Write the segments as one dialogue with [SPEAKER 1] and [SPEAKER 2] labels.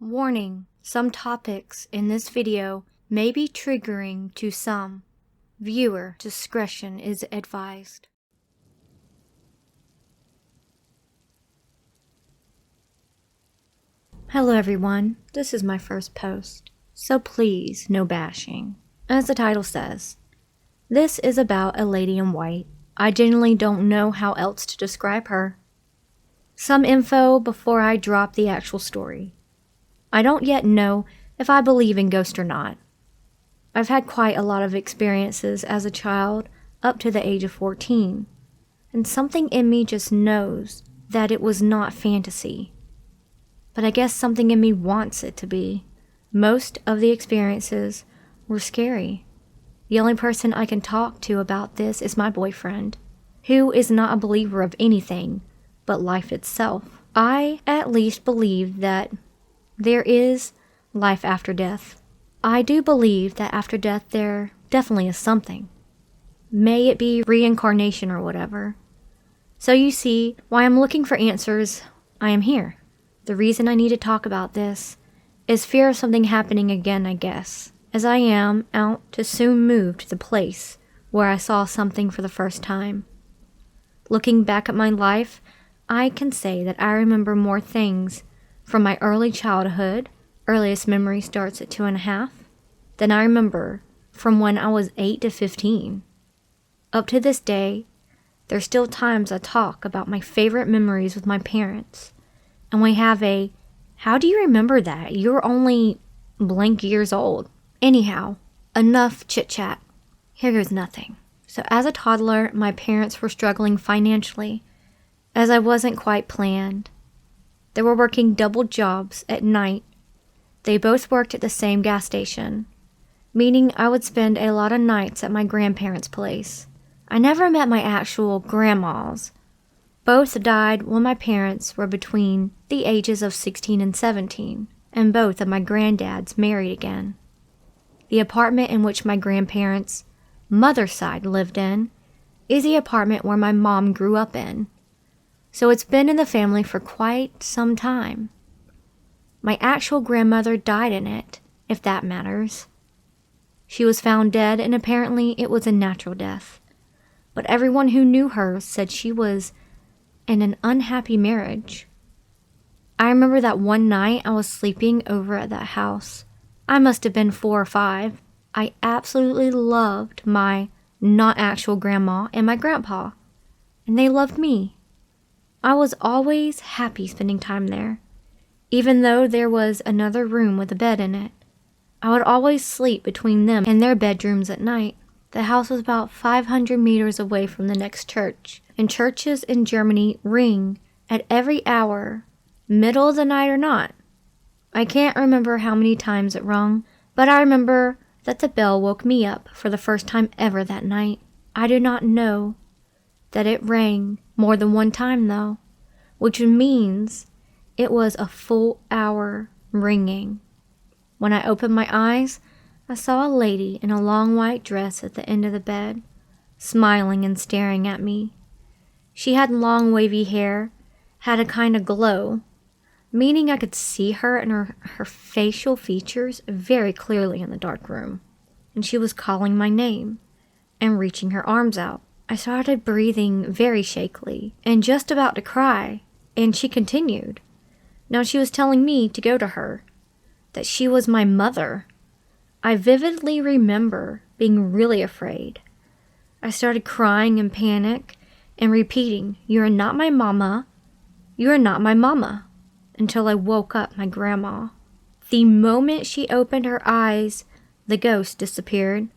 [SPEAKER 1] Warning, some topics in this video may be triggering to some. Viewer discretion is advised. Hello everyone, this is my first post, so please no bashing. As the title says, this is about a lady in white. I genuinely don't know how else to describe her. Some info before I drop the actual story. I don't yet know if I believe in ghosts or not. I've had quite a lot of experiences as a child up to the age of 14, and something in me just knows that it was not fantasy. But I guess something in me wants it to be. Most of the experiences were scary. The only person I can talk to about this is my boyfriend, who is not a believer of anything but life itself. I at least believe that there is life after death. I do believe that after death there definitely is something. May it be reincarnation or whatever. So you see why I'm looking for answers. I am here. The reason I need to talk about this is fear of something happening again, I guess, as I am out to soon move to the place where I saw something for the first time. Looking back at my life, I can say that I remember more things from my early childhood, earliest memory starts at 2.5, than I remember from when I was 8 to 15. Up to this day, there's still times I talk about my favorite memories with my parents, and we have a, how do you remember that? You're only blank years old. Anyhow, enough chit-chat. Here goes nothing. So as a toddler, my parents were struggling financially, as I wasn't quite planned. They were working double jobs at night. They both worked at the same gas station, meaning I would spend a lot of nights at my grandparents' place. I never met my actual grandmas. Both died when my parents were between the ages of 16 and 17, and both of my granddads married again. The apartment in which my grandparents' mother's side lived in is the apartment where my mom grew up in. So it's been in the family for quite some time. My actual grandmother died in it, if that matters. She was found dead, and apparently it was a natural death. But everyone who knew her said she was in an unhappy marriage. I remember that one night I was sleeping over at that house. I must have been 4 or 5. I absolutely loved my not actual grandma and my grandpa, and they loved me. I was always happy spending time there, even though there was another room with a bed in it. I would always sleep between them and their bedrooms at night. The house was about 500 meters away from the next church, and churches in Germany ring at every hour, middle of the night or not. I can't remember how many times it rung, but I remember that the bell woke me up for the first time ever that night. I do not know that it rang more than one time though, which means it was a full hour ringing. When I opened my eyes, I saw a lady in a long white dress at the end of the bed, smiling and staring at me. She had long wavy hair, had a kind of glow, meaning I could see her and her facial features very clearly in the dark room. And she was calling my name and reaching her arms out. I started breathing very shakily and just about to cry, and she continued. Now she was telling me to go to her, that she was my mother. I vividly remember being really afraid. I started crying in panic and repeating, "You are not my mama. You are not my mama," until I woke up my grandma. The moment she opened her eyes, the ghost disappeared,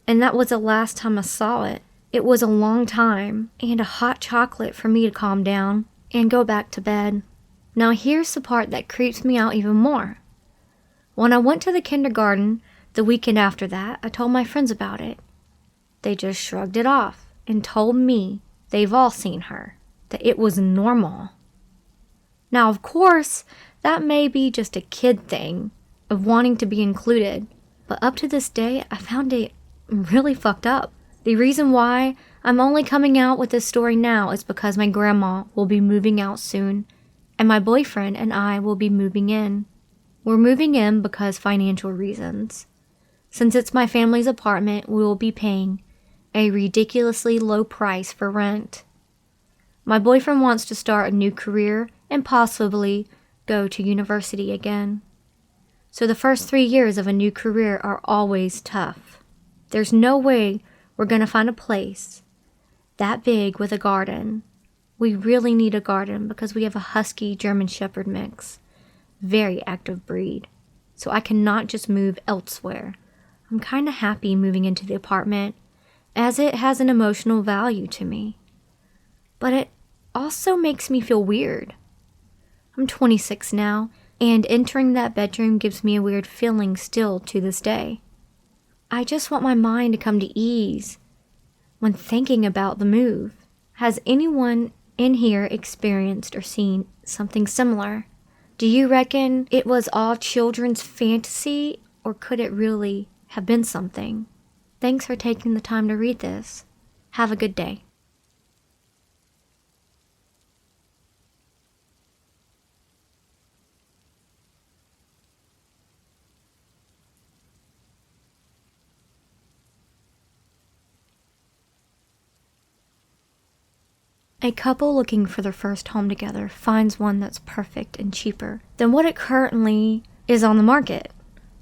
[SPEAKER 1] and that was the last time I saw it. It was a long time, and a hot chocolate for me to calm down and go back to bed. Now here's the part that creeps me out even more. When I went to the kindergarten the weekend after that, I told my friends about it. They just shrugged it off and told me they've all seen her, that it was normal. Now, of course, that may be just a kid thing of wanting to be included, but up to this day, I found it really fucked up. The reason why I'm only coming out with this story now is because my grandma will be moving out soon, and my boyfriend and I will be moving in. We're moving in because financial reasons. Since it's my family's apartment, we will be paying a ridiculously low price for rent. My boyfriend wants to start a new career and possibly go to university again. So the first 3 years of a new career are always tough. There's no way we're going to find a place that big with a garden. We really need a garden because we have a husky German Shepherd mix. Very active breed. So I cannot just move elsewhere. I'm kind of happy moving into the apartment as it has an emotional value to me. But it also makes me feel weird. I'm 26 now, and entering that bedroom gives me a weird feeling still to this day. I just want my mind to come to ease when thinking about the move. Has anyone in here experienced or seen something similar? Do you reckon it was all children's fantasy, or could it really have been something? Thanks for taking the time to read this. Have a good day. A couple looking for their first home together finds one that's perfect and cheaper than what it currently is on the market.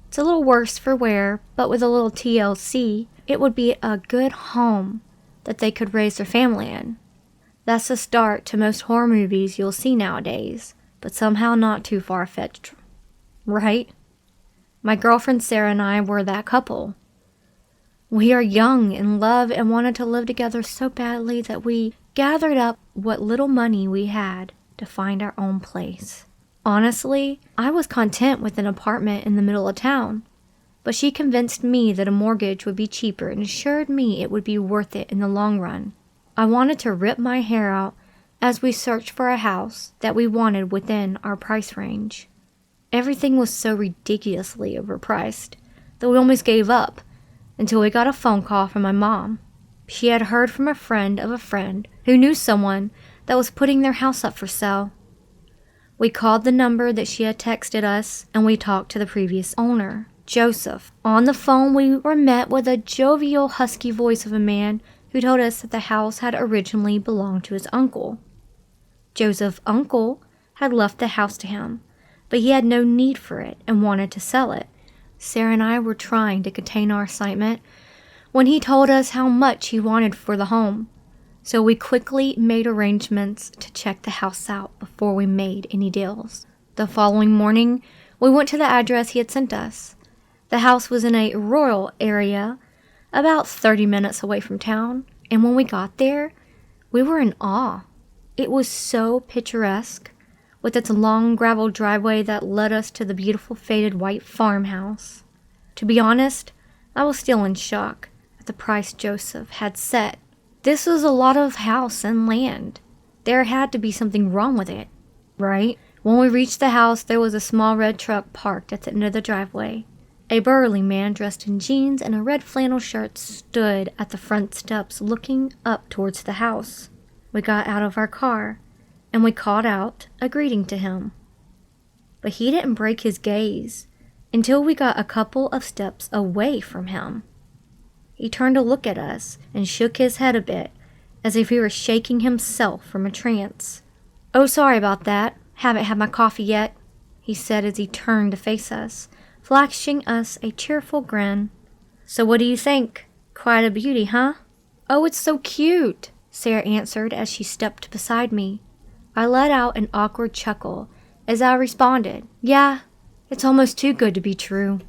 [SPEAKER 1] It's a little worse for wear, but with a little TLC, it would be a good home that they could raise their family in. That's the start to most horror movies you'll see nowadays, but somehow not too far-fetched, right? My girlfriend Sarah and I were that couple. We are young, in love, and wanted to live together so badly that we gathered up what little money we had to find our own place. Honestly, I was content with an apartment in the middle of town, but she convinced me that a mortgage would be cheaper and assured me it would be worth it in the long run. I wanted to rip my hair out as we searched for a house that we wanted within our price range. Everything was so ridiculously overpriced that we almost gave up until we got a phone call from my mom. She had heard from a friend of a friend who knew someone that was putting their house up for sale. We called the number that she had texted us, and we talked to the previous owner, Joseph. On the phone, we were met with a jovial, husky voice of a man who told us that the house had originally belonged to his uncle. Joseph's uncle had left the house to him, but he had no need for it and wanted to sell it. Sarah and I were trying to contain our excitement when he told us how much he wanted for the home, so we quickly made arrangements to check the house out before we made any deals. The following morning, we went to the address he had sent us. The house was in a rural area, about 30 minutes away from town, and when we got there, we were in awe. It was so picturesque, with its long gravel driveway that led us to the beautiful faded white farmhouse. To be honest, I was still in shock at the price Joseph had set. This was a lot of house and land. There had to be something wrong with it, right? When we reached the house, there was a small red truck parked at the end of the driveway. A burly man dressed in jeans and a red flannel shirt stood at the front steps looking up towards the house. We got out of our car, and we called out a greeting to him. But he didn't break his gaze until we got a couple of steps away from him. He turned to look at us and shook his head a bit, as if he were shaking himself from a trance. "Oh, sorry about that. Haven't had my coffee yet," he said as he turned to face us, flashing us a cheerful grin. "So what do you think? Quite a beauty, huh?" "Oh, it's so cute," Sarah answered as she stepped beside me. I let out an awkward chuckle as I responded, "Yeah, it's almost too good to be true."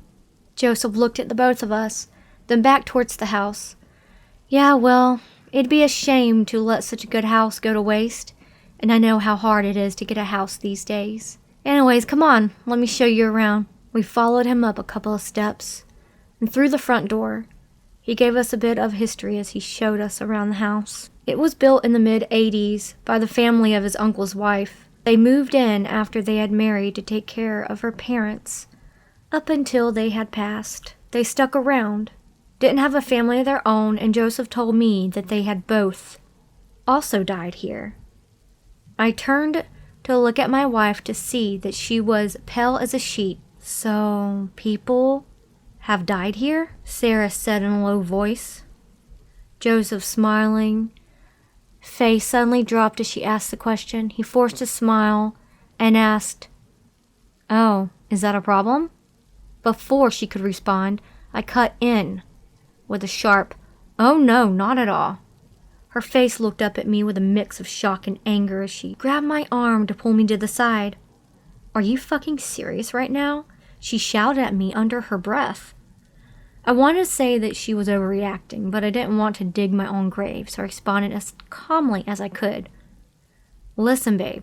[SPEAKER 1] Joseph looked at the both of us, then back towards the house. "Yeah, well, it'd be a shame to let such a good house go to waste, and I know how hard it is to get a house these days. Anyways, come on, let me show you around." We followed him up a couple of steps and through the front door. He gave us a bit of history as he showed us around the house. It was built in the mid-'80s by the family of his uncle's wife. They moved in after they had married to take care of her parents. Up until they had passed, they stuck around, didn't have a family of their own, and Joseph told me that they had both also died here. I turned to look at my wife to see that she was pale as a sheet So, people have died here? Sarah said in a low voice. Joseph, smiling, face suddenly dropped as she asked the question. He forced a smile and asked, "Oh, is that a problem?" Before she could respond, I cut in with a sharp, "Oh no, not at all." Her face looked up at me with a mix of shock and anger as she grabbed my arm to pull me to the side. "Are you fucking serious right now?" she shouted at me under her breath. I wanted to say that she was overreacting, but I didn't want to dig my own grave, so I responded as calmly as I could. "Listen, babe.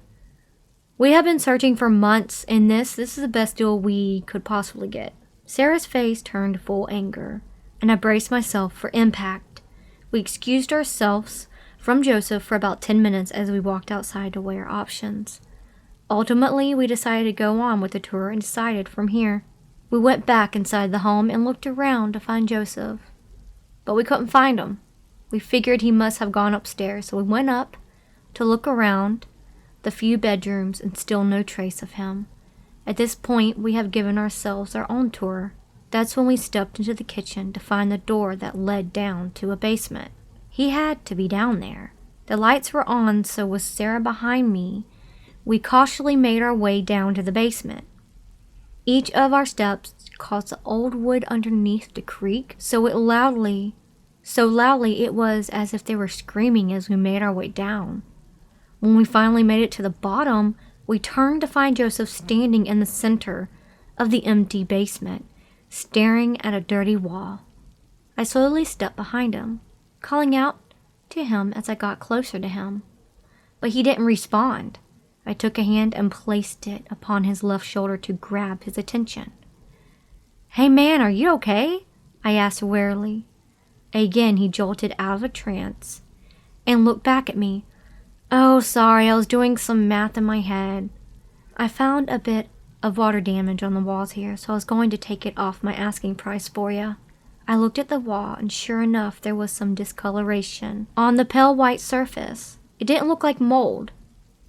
[SPEAKER 1] We have been searching for months, and this is the best deal we could possibly get." Sarah's face turned full anger, and I braced myself for impact. We excused ourselves from Joseph for about 10 minutes as we walked outside to weigh our options. Ultimately, we decided to go on with the tour and decided from here. We went back inside the home and looked around to find Joseph, but we couldn't find him. We figured he must have gone upstairs, so we went up to look around the few bedrooms and still no trace of him. At this point, we have given ourselves our own tour. That's when we stepped into the kitchen to find the door that led down to a basement. He had to be down there. The lights were on, so with Sarah behind me, we cautiously made our way down to the basement. Each of our steps caused the old wood underneath to creak so loudly it was as if they were screaming as we made our way down. When we finally made it to the bottom, we turned to find Joseph standing in the center of the empty basement, staring at a dirty wall. I slowly stepped behind him, calling out to him as I got closer to him, but he didn't respond. I took a hand and placed it upon his left shoulder to grab his attention. "Hey man, are you okay?" I asked wearily. Again, he jolted out of a trance and looked back at me. "Oh, sorry, I was doing some math in my head. I found a bit of water damage on the walls here, so I was going to take it off my asking price for you." I looked at the wall, and sure enough, there was some discoloration on the pale white surface. It didn't look like mold.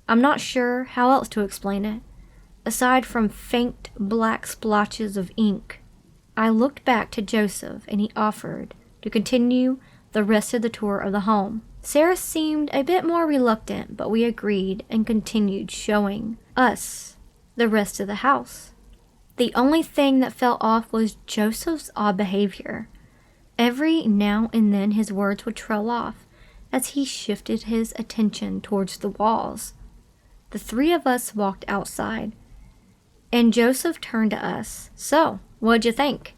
[SPEAKER 1] I'm not sure how else to explain it, aside from faint black splotches of ink. I looked back to Joseph, and he offered to continue the rest of the tour of the home. Sarah seemed a bit more reluctant, but we agreed and continued showing us the rest of the house. The only thing that fell off was Joseph's odd behavior. Every now and then his words would trail off as he shifted his attention towards the walls. The three of us walked outside, and Joseph turned to us. "So, what'd you think?"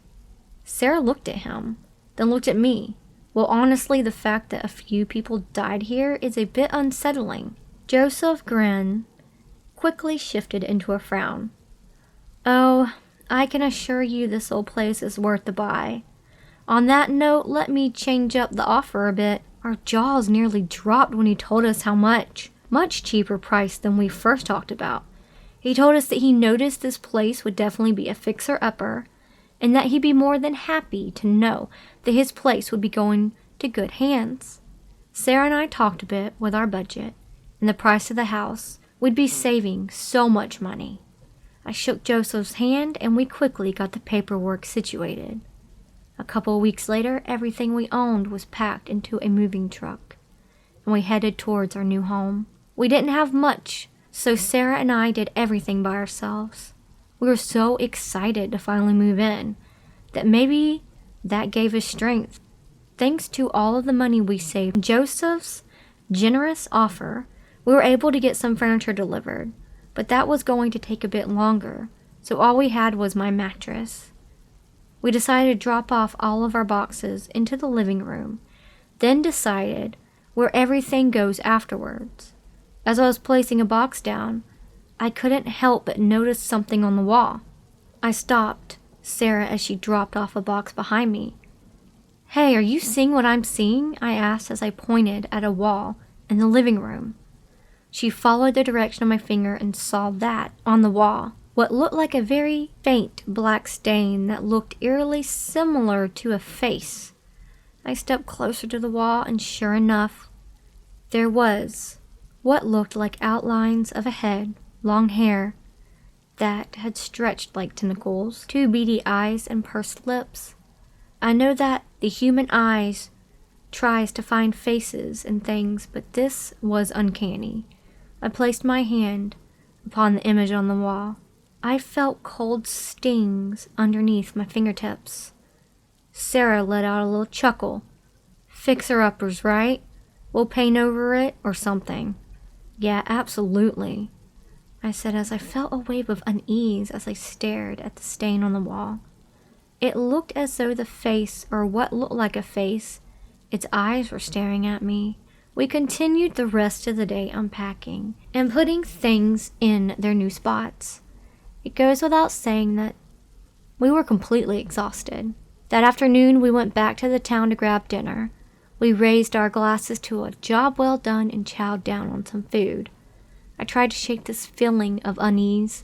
[SPEAKER 1] Sarah looked at him, then looked at me. Well, honestly, the fact that a few people died here is a bit unsettling. Joseph's grin quickly shifted into a frown. "Oh, I can assure you this old place is worth the buy. On that note, let me change up the offer a bit." Our jaws nearly dropped when he told us how much cheaper price than we first talked about. He told us that he noticed this place would definitely be a fixer-upper, and that he'd be more than happy to know that his place would be going to good hands. Sarah and I talked a bit with our budget and the price of the house. We'd be saving so much money. I shook Joseph's hand, and we quickly got the paperwork situated. A couple of weeks later, everything we owned was packed into a moving truck, and we headed towards our new home. We didn't have much, so Sarah and I did everything by ourselves. We were so excited to finally move in that maybe that gave us strength. Thanks to all of the money we saved and Joseph's generous offer, we were able to get some furniture delivered, but that was going to take a bit longer, so all we had was my mattress. We decided to drop off all of our boxes into the living room, then decided where everything goes afterwards. As I was placing a box down, I couldn't help but notice something on the wall. I stopped Sarah as she dropped off a box behind me. "Hey, are you seeing what I'm seeing?" I asked as I pointed at a wall in the living room. She followed the direction of my finger and saw that on the wall, what looked like a very faint black stain that looked eerily similar to a face. I stepped closer to the wall, and sure enough, there was what looked like outlines of a head, long hair, that had stretched like tentacles, 2 beady eyes and pursed lips. I know that the human eyes tries to find faces and things, but this was uncanny. I placed my hand upon the image on the wall. I felt cold stings underneath my fingertips. Sarah let out a little chuckle. Fixer-uppers, right? We'll paint over it or something. Yeah, absolutely, I said as I felt a wave of unease as I stared at the stain on the wall. It looked as though the face, or what looked like a face, its eyes were staring at me. We continued the rest of the day unpacking and putting things in their new spots. It goes without saying that we were completely exhausted. That afternoon, we went back to the town to grab dinner. We raised our glasses to a job well done and chowed down on some food. I tried to shake this feeling of unease,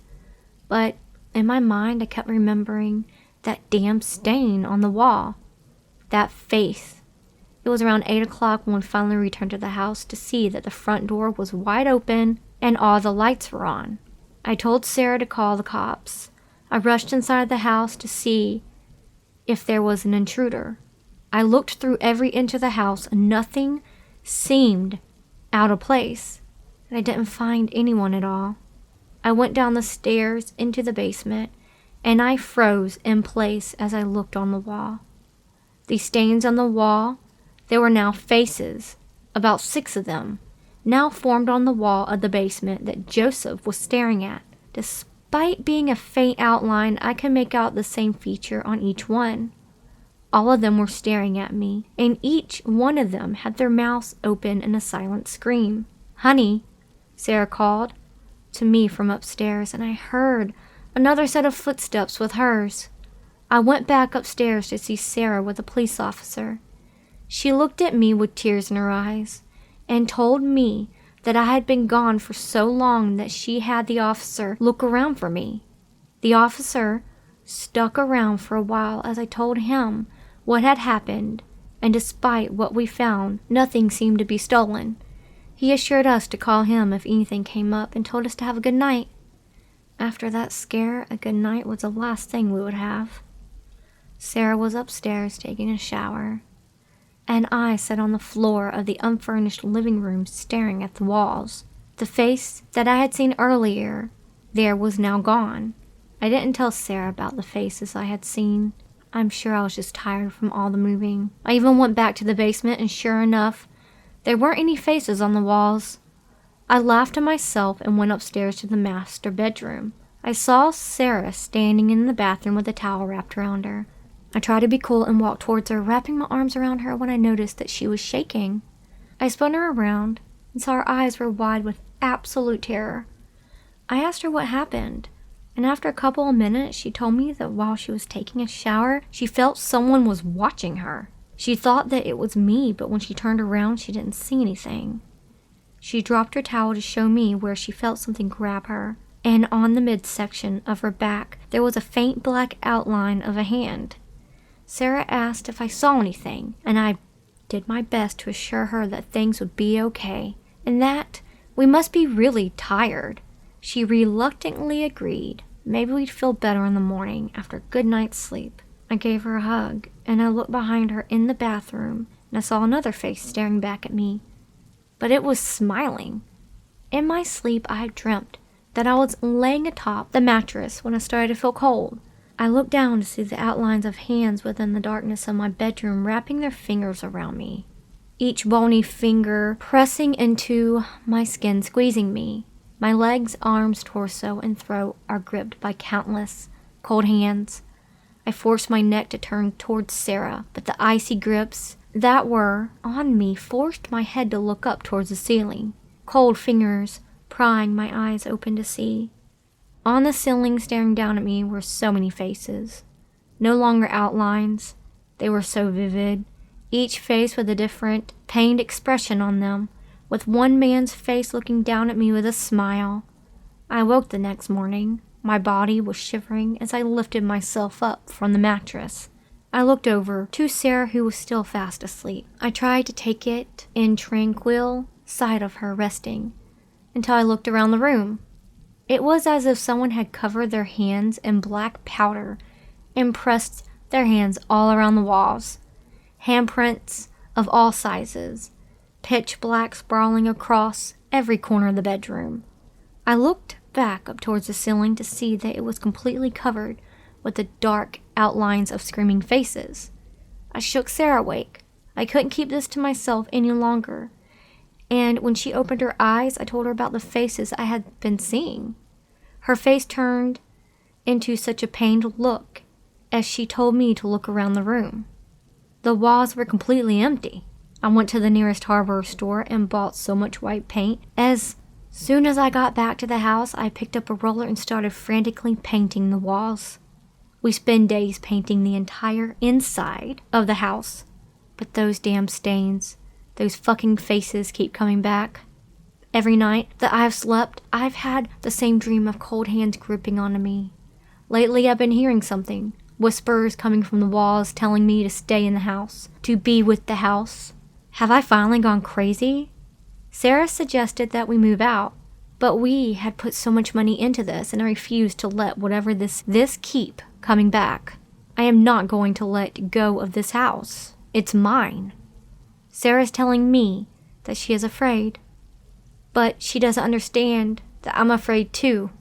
[SPEAKER 1] but in my mind I kept remembering that damn stain on the wall. That face. It was around 8 o'clock when we finally returned to the house to see that the front door was wide open and all the lights were on. I told Sarah to call the cops. I rushed inside the house to see if there was an intruder. I looked through every inch of the house and nothing seemed out of place. I didn't find anyone at all. I went down the stairs into the basement and I froze in place as I looked on the wall. The stains on the wall, there were now faces, about 6 of them, now formed on the wall of the basement that Joseph was staring at. Despite being a faint outline, I could make out the same feature on each one. All of them were staring at me, and each one of them had their mouths open in a silent scream. "Honey," Sarah called to me from upstairs, and I heard another set of footsteps with hers. I went back upstairs to see Sarah with a police officer. She looked at me with tears in her eyes and told me that I had been gone for so long that she had the officer look around for me. The officer stuck around for a while as I told him what had happened, and despite what we found, nothing seemed to be stolen. He assured us to call him if anything came up and told us to have a good night. After that scare, a good night was the last thing we would have. Sarah was upstairs taking a shower, and I sat on the floor of the unfurnished living room staring at the walls. The face that I had seen earlier there was now gone. I didn't tell Sarah about the faces I had seen. I'm sure I was just tired from all the moving. I even went back to the basement and sure enough, there weren't any faces on the walls. I laughed to myself and went upstairs to the master bedroom. I saw Sarah standing in the bathroom with a towel wrapped around her. I tried to be cool and walked towards her, wrapping my arms around her when I noticed that she was shaking. I spun her around and saw her eyes were wide with absolute terror. I asked her what happened, and after a couple of minutes, she told me that while she was taking a shower, she felt someone was watching her. She thought that it was me, but when she turned around, she didn't see anything. She dropped her towel to show me where she felt something grab her, and on the midsection of her back, there was a faint black outline of a hand. Sarah asked if I saw anything, and I did my best to assure her that things would be okay, and that we must be really tired. She reluctantly agreed. Maybe we'd feel better in the morning after a good night's sleep. I gave her a hug, and I looked behind her in the bathroom, and I saw another face staring back at me. But it was smiling. In my sleep, I had dreamt that I was laying atop the mattress when I started to feel cold. I looked down to see the outlines of hands within the darkness of my bedroom wrapping their fingers around me, each bony finger pressing into my skin, squeezing me. My legs, arms, torso, and throat are gripped by countless cold hands. I forced my neck to turn towards Sarah, but the icy grips that were on me forced my head to look up towards the ceiling, cold fingers prying my eyes open to see. On the ceiling staring down at me were so many faces. No longer outlines, they were so vivid, each face with a different, pained expression on them, with one man's face looking down at me with a smile. I woke the next morning. My body was shivering as I lifted myself up from the mattress. I looked over to Sarah, who was still fast asleep. I tried to take it in tranquil sight of her resting until I looked around the room. It was as if someone had covered their hands in black powder and pressed their hands all around the walls. Handprints of all sizes, pitch black sprawling across every corner of the bedroom. I looked back up towards the ceiling to see that it was completely covered with the dark outlines of screaming faces. I shook Sarah awake. I couldn't keep this to myself any longer. And when she opened her eyes, I told her about the faces I had been seeing. Her face turned into such a pained look as she told me to look around the room. The walls were completely empty. I went to the nearest hardware store and bought so much white paint. As soon as I got back to the house, I picked up a roller and started frantically painting the walls. We spend days painting the entire inside of the house, but those damn stains, those fucking faces keep coming back. Every night that I've slept, I've had the same dream of cold hands gripping onto me. Lately I've been hearing something. Whispers coming from the walls telling me to stay in the house, to be with the house. Have I finally gone crazy? Sarah suggested that we move out, but we had put so much money into this and I refused to let whatever this keep coming back. I am not going to let go of this house. It's mine. Sarah's telling me that she is afraid, but she doesn't understand that I'm afraid too.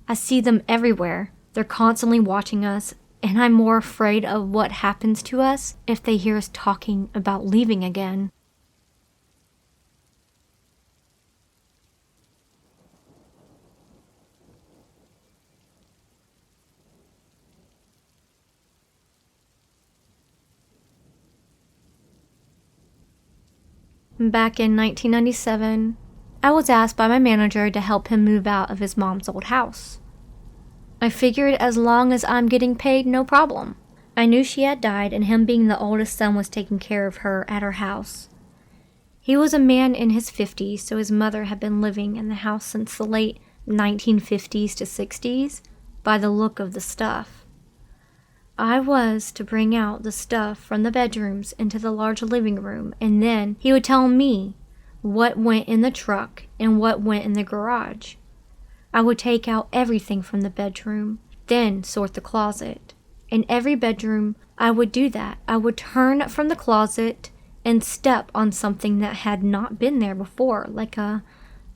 [SPEAKER 1] I see them everywhere. They're constantly watching us, and I'm more afraid of what happens to us if they hear us talking about leaving again. Back in 1997, I was asked by my manager to help him move out of his mom's old house. I figured as long as I'm getting paid, no problem. I knew she had died and him being the oldest son was taking care of her at her house. He was a man in his 50s, so his mother had been living in the house since the late 1950s to 60s by the look of the stuff. I was to bring out the stuff from the bedrooms into the large living room, and then he would tell me what went in the truck and what went in the garage. I would take out everything from the bedroom, then sort the closet. In every bedroom, I would do that. I would turn from the closet and step on something that had not been there before, like a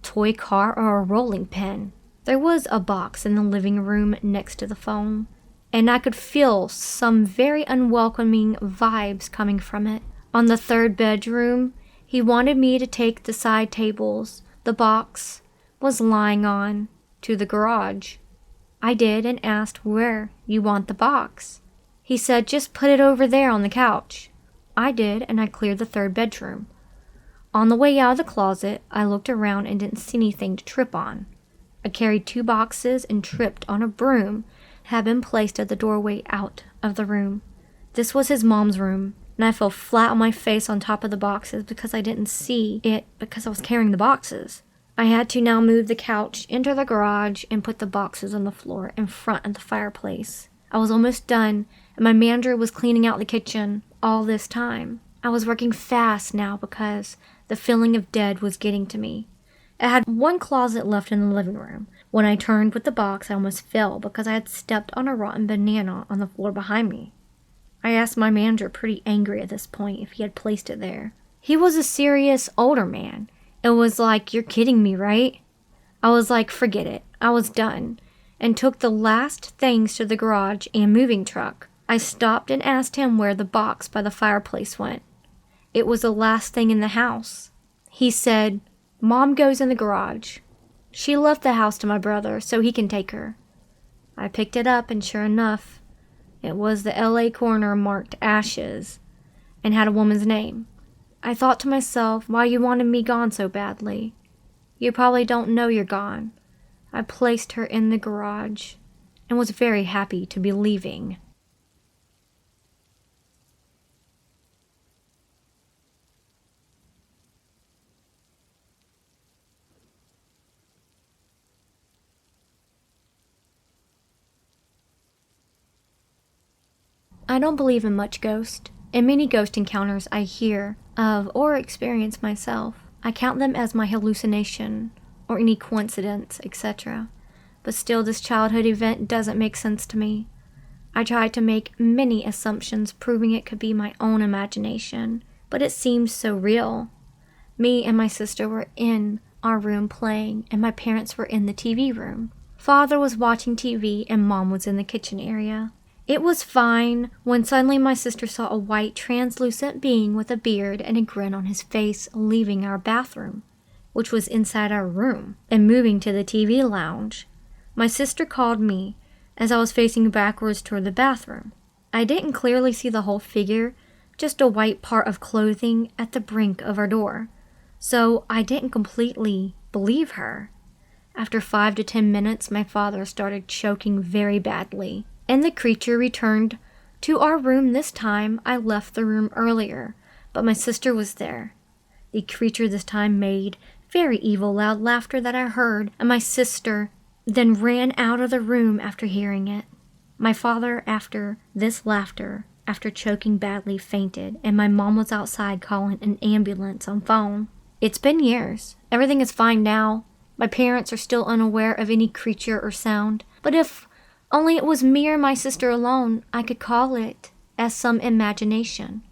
[SPEAKER 1] toy car or a rolling pin. There was a box in the living room next to the phone, and I could feel some very unwelcoming vibes coming from it. On the third bedroom, he wanted me to take the side tables the box was lying on to the garage. I did and asked where you want the box. He said just put it over there on the couch. I did and I cleared the third bedroom. On the way out of the closet, I looked around and didn't see anything to trip on. I carried 2 boxes and tripped on a broom had been placed at the doorway out of the room. This was his mom's room, and I fell flat on my face on top of the boxes because I didn't see it because I was carrying the boxes. I had to now move the couch into the garage and put the boxes on the floor in front of the fireplace. I was almost done, and my manager was cleaning out the kitchen all this time. I was working fast now because the feeling of dead was getting to me. I had 1 closet left in the living room. When I turned with the box, I almost fell because I had stepped on a rotten banana on the floor behind me. I asked my manager, pretty angry at this point, if he had placed it there. He was a serious older man. It was like, you're kidding me, right? I was like, forget it. I was done, and took the last things to the garage and moving truck. I stopped and asked him where the box by the fireplace went. It was the last thing in the house. He said, Mom goes in the garage. She left the house to my brother so he can take her. I picked it up and sure enough, it was the LA coroner marked ashes and had a woman's name. I thought to myself, why you wanted me gone so badly? You probably don't know you're gone. I placed her in the garage and was very happy to be leaving. I don't believe in much ghost. In many ghost encounters I hear of or experience myself, I count them as my hallucination or any coincidence, etc. but still this childhood event doesn't make sense to me. I tried to make many assumptions proving it could be my own imagination, but it seemed so real. Me and my sister were in our room playing, and my parents were in the TV room. Father was watching TV and Mom was in the kitchen area. It was fine when suddenly my sister saw a white translucent being with a beard and a grin on his face leaving our bathroom, which was inside our room, and moving to the TV lounge. My sister called me as I was facing backwards toward the bathroom. I didn't clearly see the whole figure, just a white part of clothing at the brink of our door, so I didn't completely believe her. After 5 to 10 minutes, my father started choking very badly, and the creature returned to our room. This time, I left the room earlier, but my sister was there. The creature this time made very evil loud laughter that I heard, and my sister then ran out of the room after hearing it. My father, after this laughter, after choking badly, fainted, and my mom was outside calling an ambulance on phone. It's been years. Everything is fine now. My parents are still unaware of any creature or sound, but if only it was me or my sister alone, I could call it as some imagination.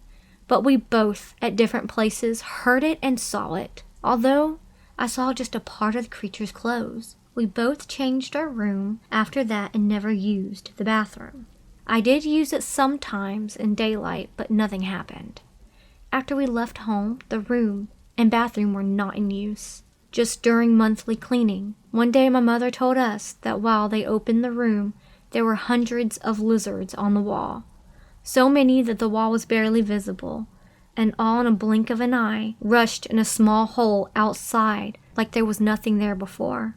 [SPEAKER 1] But we both, at different places, heard it and saw it. Although I saw just a part of the creature's clothes. We both changed our room after that and never used the bathroom. I did use it sometimes in daylight, but nothing happened. After we left home, the room and bathroom were not in use, just during monthly cleaning. One day my mother told us that while they opened the room, there were hundreds of lizards on the wall. So many that the wall was barely visible, and all in a blink of an eye rushed in a small hole outside like there was nothing there before.